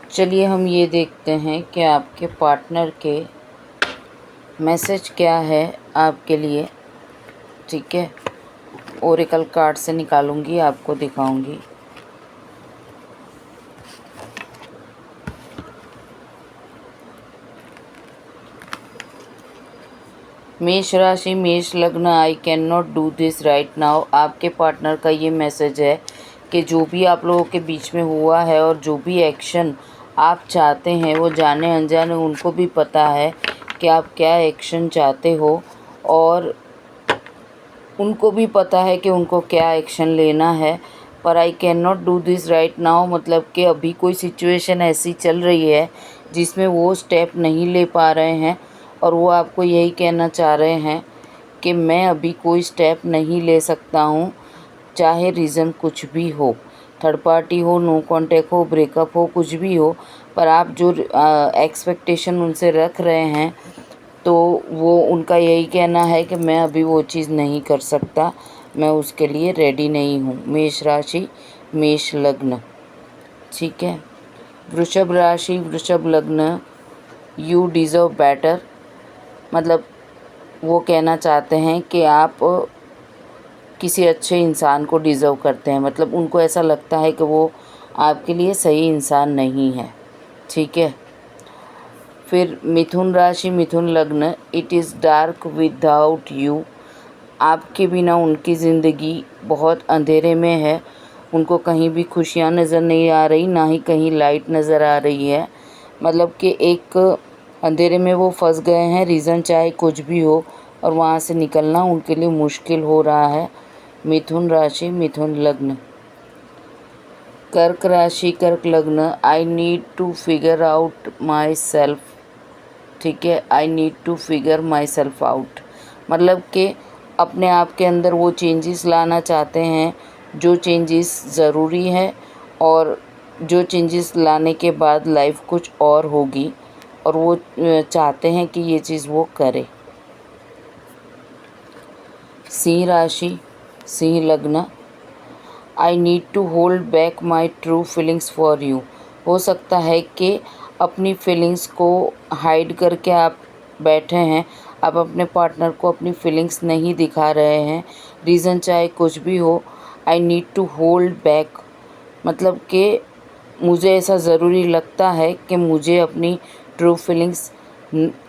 चलिए हम ये देखते हैं कि आपके पार्टनर के मैसेज क्या है आपके लिए। ठीक है, ओरेकल कार्ड से निकालूंगी, आपको दिखाऊंगी। मेष राशि, मेष लग्न। आई can not do this right now. आपके पार्टनर का ये मैसेज है कि जो भी आप लोगों के बीच में हुआ है और जो भी एक्शन आप चाहते हैं वो जाने अनजाने उनको भी पता है कि आप क्या एक्शन चाहते हो, और उनको भी पता है कि उनको क्या एक्शन लेना है। पर आई can not do this right now मतलब कि अभी कोई सिचुएशन ऐसी चल रही है जिसमें वो स्टेप नहीं ले पा रहे हैं, और वो आपको यही कहना चाह रहे हैं कि मैं अभी कोई स्टेप नहीं ले सकता हूँ, चाहे रीज़न कुछ भी हो, थर्ड पार्टी हो, नो कॉन्टेक्ट हो, ब्रेकअप हो, कुछ भी हो। पर आप जो एक्सपेक्टेशन उनसे रख रहे हैं तो वो उनका यही कहना है कि मैं अभी वो चीज़ नहीं कर सकता, मैं उसके लिए रेडी नहीं हूँ। मेष राशि, मेष लग्न। ठीक है, वृषभ राशि, वृषभ लग्न। यू डिज़र्व बेटर मतलब वो कहना चाहते हैं कि आप किसी अच्छे इंसान को डिज़र्व करते हैं, मतलब उनको ऐसा लगता है कि वो आपके लिए सही इंसान नहीं है। ठीक है, फिर मिथुन राशि, मिथुन लग्न। It is dark without you. आपके बिना उनकी ज़िंदगी बहुत अंधेरे में है। उनको कहीं भी खुशियाँ नज़र नहीं आ रही, ना ही कहीं लाइट नज़र आ रही है। मतलब कि एक अंधेरे में वो फंस गए हैं, रीज़न चाहे कुछ भी हो, और वहाँ से निकलना उनके लिए मुश्किल हो रहा है। मिथुन राशि, मिथुन लग्न। कर्क राशि, कर्क लग्न। I need to figure out myself. ठीक है, I need to figure myself out मतलब कि अपने आप के अंदर वो चेंजेस लाना चाहते हैं जो चेंजेस ज़रूरी है, और जो चेंजेस लाने के बाद लाइफ कुछ और होगी, और वो चाहते हैं कि ये चीज़ वो करे। सिंह राशि, सिंह लग्न। I need to hold back my true feelings for you. हो सकता है कि अपनी फीलिंग्स को हाइड करके आप बैठे हैं, आप अपने पार्टनर को अपनी फीलिंग्स नहीं दिखा रहे हैं, रीज़न चाहे कुछ भी हो। I need to hold back मतलब कि मुझे ऐसा ज़रूरी लगता है कि मुझे अपनी ट्रू फीलिंग्स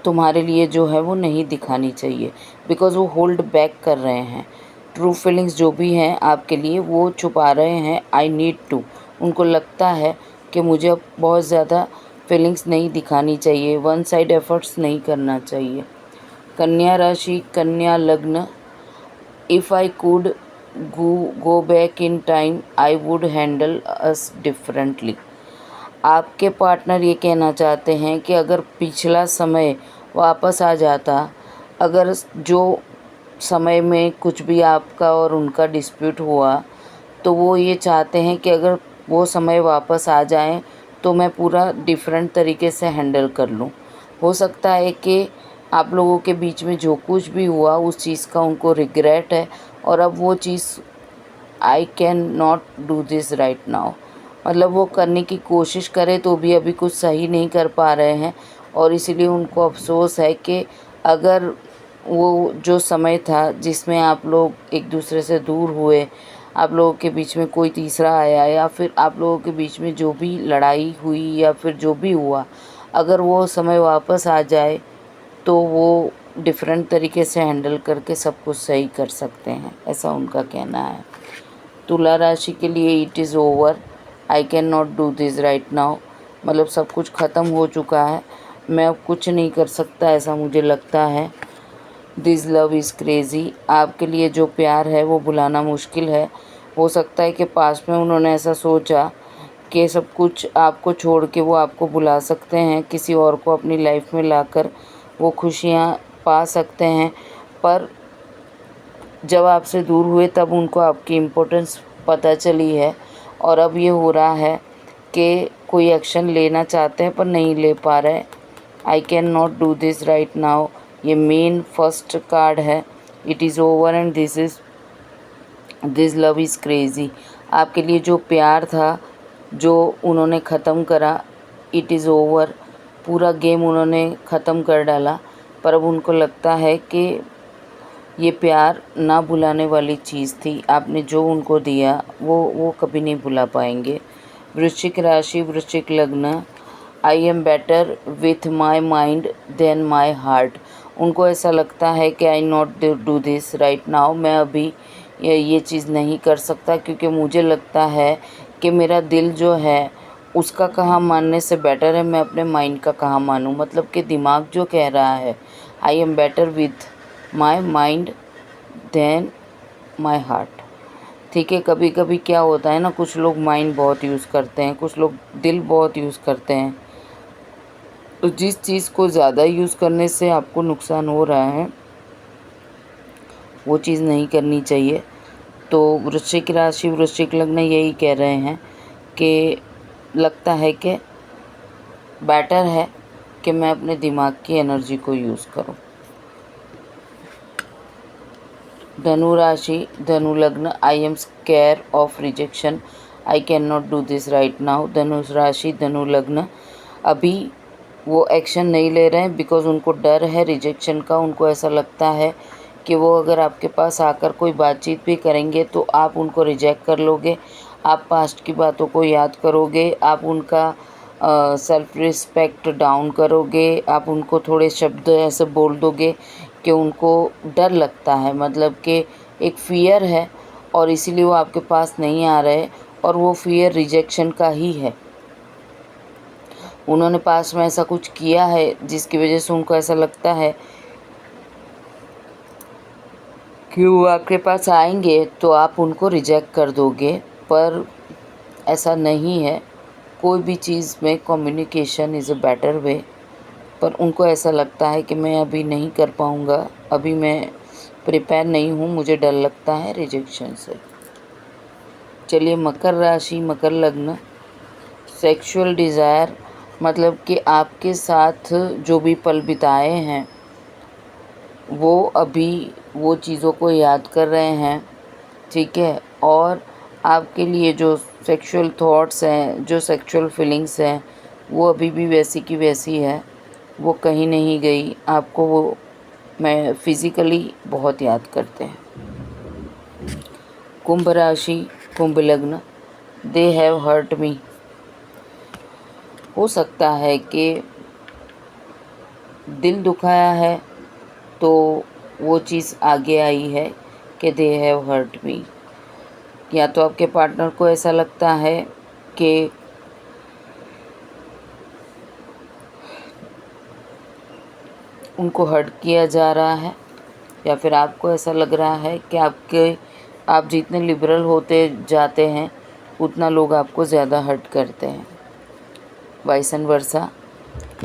तुम्हारे लिए जो है वो नहीं दिखानी चाहिए, बिकॉज़ वो होल्ड बैक कर रहे हैं। ट्रू फीलिंग्स जो भी हैं आपके लिए वो छुपा रहे हैं। आई नीड टू, उनको लगता है कि मुझे अब बहुत ज़्यादा फीलिंग्स नहीं दिखानी चाहिए, वन साइड एफ़र्ट्स नहीं करना चाहिए। कन्या राशि, कन्या लग्न। If I could go back in time I would handle us differently. आपके पार्टनर ये कहना चाहते हैं कि अगर पिछला समय वापस आ जाता, अगर जो समय में कुछ भी आपका और उनका डिस्प्यूट हुआ, तो वो ये चाहते हैं कि अगर वो समय वापस आ जाए तो मैं पूरा डिफरेंट तरीके से हैंडल कर लूँ। हो सकता है कि आप लोगों के बीच में जो कुछ भी हुआ उस चीज़ का उनको रिग्रेट है, और अब वो चीज़ I can not do this right now मतलब वो करने की कोशिश करें तो भी अभी कुछ सही नहीं कर पा रहे हैं, और इसीलिए उनको अफ़सोस है कि अगर वो जो समय था जिसमें आप लोग एक दूसरे से दूर हुए, आप लोगों के बीच में कोई तीसरा आया, या फिर आप लोगों के बीच में जो भी लड़ाई हुई या फिर जो भी हुआ, अगर वो समय वापस आ जाए तो वो डिफरेंट तरीके से हैंडल करके सब कुछ सही कर सकते हैं, ऐसा उनका कहना है। तुला राशि के लिए it is over, I can not do this right now मतलब सब कुछ ख़त्म हो चुका है, मैं अब कुछ नहीं कर सकता, ऐसा मुझे लगता है। This love is crazy. आपके लिए जो प्यार है वो भुलाना मुश्किल है। हो सकता है कि पास्ट में उन्होंने ऐसा सोचा कि सब कुछ आपको छोड़ के वो आपको भुला सकते हैं, किसी और को अपनी लाइफ में लाकर वो खुशियाँ पा सकते हैं, पर जब आपसे दूर हुए तब उनको आपकी इम्पोर्टेंस पता चली है, और अब ये हो रहा है कि कोई एक्शन लेना चाहते हैं पर नहीं ले पा रहे। आई can not do this right now ये मेन फर्स्ट कार्ड है। It is over and this love is crazy. आपके लिए जो प्यार था जो उन्होंने ख़त्म करा, इट इज़ ओवर, पूरा गेम उन्होंने ख़त्म कर डाला, पर अब उनको लगता है कि ये प्यार ना भुलाने वाली चीज़ थी। आपने जो उनको दिया वो कभी नहीं भुला पाएंगे। वृश्चिक राशि, वृश्चिक लग्न, I am better with my mind than my heart. उनको ऐसा लगता है कि I not do this right now, मैं अभी ये चीज़ नहीं कर सकता, क्योंकि मुझे लगता है कि मेरा दिल जो है उसका कहाँ मानने से बेटर है मैं अपने माइंड का कहाँ मानूं। मतलब कि दिमाग जो कह रहा है I am better with my mind than my heart. ठीक है, कभी कभी क्या होता है ना, कुछ लोग माइंड बहुत यूज़ करते हैं, कुछ लोग दिल बहुत यूज़ करते हैं। तो जिस चीज़ को ज़्यादा यूज़ करने से आपको नुकसान हो रहा है वो चीज़ नहीं करनी चाहिए। तो वृश्चिक राशि, वृश्चिक लग्न यही कह रहे हैं कि लगता है कि बेटर है कि मैं अपने दिमाग की एनर्जी को यूज़ करूं। धनु राशि, धनु लग्न, I M square of rejection, I can not do this right now. धनु राशि, धनु लग्न, अभी वो एक्शन नहीं ले रहे हैं बिकॉज़ उनको डर है रिजेक्शन का। उनको ऐसा लगता है कि वो अगर आपके पास आकर कोई बातचीत भी करेंगे तो आप उनको रिजेक्ट कर लोगे, आप पास्ट की बातों को याद करोगे, आप उनका सेल्फ रिस्पेक्ट डाउन करोगे, आप उनको थोड़े शब्द ऐसे बोल दोगे कि उनको डर लगता है, मतलब कि एक फ़ियर है और इसीलिए वो आपके पास नहीं आ रहे, और वो फ़ियर रिजेक्शन का ही है। उन्होंने पास में ऐसा कुछ किया है जिसकी वजह से उनको ऐसा लगता है कि वो आपके पास आएंगे तो आप उनको रिजेक्ट कर दोगे, पर ऐसा नहीं है। कोई भी चीज़ में communication is a better way, पर उनको ऐसा लगता है कि मैं अभी नहीं कर पाऊँगा, अभी मैं प्रिपेयर नहीं हूँ, मुझे डर लगता है रिजेक्शन से। चलिए, मकर राशि, मकर लग्न, सेक्सुअल डिज़ायर, मतलब कि आपके साथ जो भी पल बिताए हैं वो अभी वो चीज़ों को याद कर रहे हैं, ठीक है, और आपके लिए जो सेक्सुअल थॉट्स हैं, जो सेक्सुअल फीलिंग्स हैं, वो अभी भी वैसी की वैसी है, वो कहीं नहीं गई। आपको वो मैं फिज़िकली बहुत याद करते हैं। कुंभ राशि, कुंभ लग्न, दे हैव हर्ट मी। हो सकता है कि दिल दुखाया है तो वो चीज़ आगे आई है कि दे हैव हर्ट मी। या तो आपके पार्टनर को ऐसा लगता है कि उनको हर्ट किया जा रहा है, या फिर आपको ऐसा लग रहा है कि आप जितने लिबरल होते जाते हैं उतना लोग आपको ज़्यादा हर्ट करते हैं, वाइस एंड वर्सा।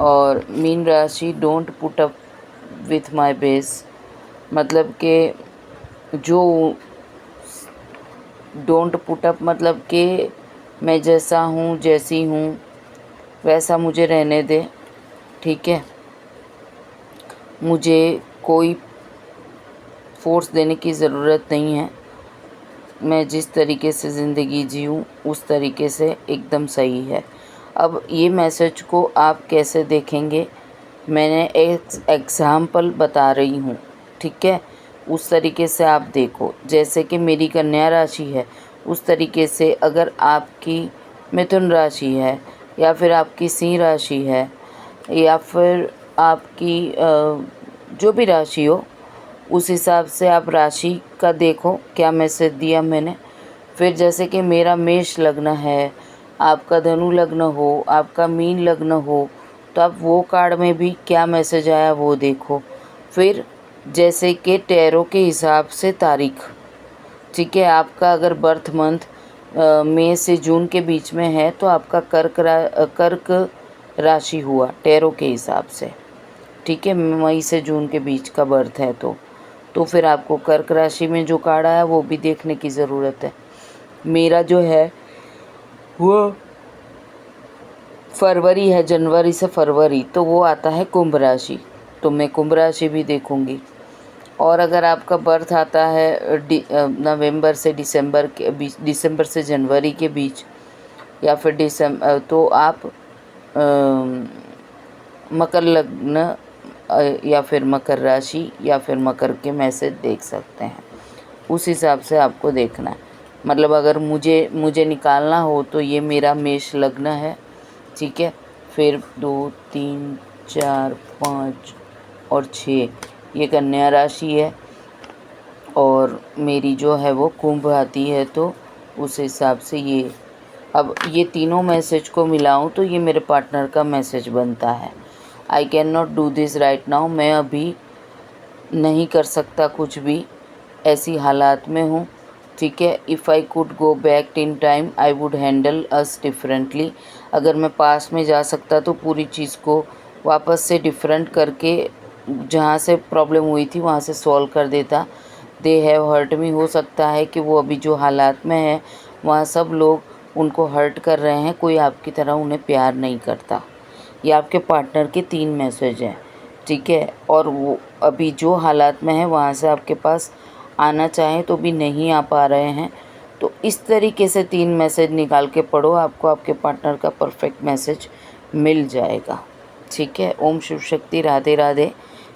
और मीन राशि, don't put up with my base, मतलब कि जो डोंट पुट अप मतलब कि मैं जैसा हूँ, जैसी हूँ वैसा मुझे रहने दे, ठीक है, मुझे कोई फोर्स देने की ज़रूरत नहीं है, मैं जिस तरीके से ज़िंदगी जीऊँ उस तरीके से एकदम सही है। अब ये मैसेज को आप कैसे देखेंगे, मैंने एक एग्ज़ाम्पल बता रही हूँ, ठीक है, उस तरीके से आप देखो। जैसे कि मेरी कन्या राशि है, उस तरीके से अगर आपकी मिथुन राशि है, या फिर आपकी सिंह राशि है, या फिर आपकी जो भी राशि हो, उस हिसाब से आप राशि का देखो क्या मैसेज दिया मैंने। फिर जैसे कि मेरा मेष लग्न है, आपका धनु लग्न हो, आपका मीन लग्न हो, तो आप वो कार्ड में भी क्या मैसेज आया वो देखो। फिर जैसे कि टैरो के हिसाब से तारीख, ठीक है, आपका अगर बर्थ मंथ मई से जून के बीच में है तो आपका कर्क राशि हुआ टैरो के हिसाब से, ठीक है, मई से जून के बीच का बर्थ है तो फिर आपको कर्क राशि में जो कार्ड आया वो भी देखने की ज़रूरत है। मेरा जो है वो फरवरी है, जनवरी से फरवरी, तो वो आता है कुंभ राशि, तो मैं कुंभ राशि भी देखूंगी। और अगर आपका बर्थ आता है नवंबर से दिसंबर के बीच, दिसंबर से जनवरी के बीच, या फिर दिसंबर, तो आप मकर लग्न या फिर मकर राशि या फिर मकर के मैसेज देख सकते हैं। उस हिसाब से आपको देखना है। मतलब अगर मुझे निकालना हो तो ये मेरा मेष लग्न है, ठीक है। फिर 2, 3, 4, 5 और 6 ये कन्या राशि है और मेरी जो है वो कुंभ आती है, तो उस हिसाब से ये अब ये तीनों मैसेज को मिलाऊं तो ये मेरे पार्टनर का मैसेज बनता है। आई can not do this right now, मैं अभी नहीं कर सकता कुछ भी, ऐसी हालात में हूँ, ठीक है। If I could go back in time I would handle us differently, अगर मैं पास में जा सकता तो पूरी चीज़ को वापस से डिफरेंट करके जहाँ से प्रॉब्लम हुई थी वहाँ से सॉल्व कर देता। दे हैव हर्ट मी, हो सकता है कि वो अभी जो हालात में है वहाँ सब लोग उनको हर्ट कर रहे हैं, कोई आपकी तरह उन्हें प्यार नहीं करता। ये आपके पार्टनर के 3 मैसेज हैं, ठीक है। और वो अभी जो हालात में है वहाँ से आपके पास आना चाहें तो भी नहीं आ पा रहे हैं। तो इस तरीके से 3 मैसेज निकाल के पढ़ो, आपको आपके पार्टनर का परफेक्ट मैसेज मिल जाएगा, ठीक है। ओम शिव शक्ति, राधे राधे।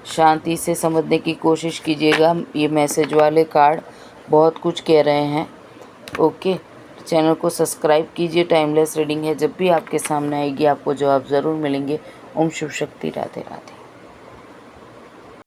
शांति से समझने की कोशिश कीजिएगा, ये मैसेज वाले कार्ड बहुत कुछ कह रहे हैं, ओके। चैनल को सब्सक्राइब कीजिए, टाइमलेस रीडिंग है, जब भी आपके सामने आएगी आपको जवाब ज़रूर मिलेंगे। ओम शिव शक्ति, राधे राधे।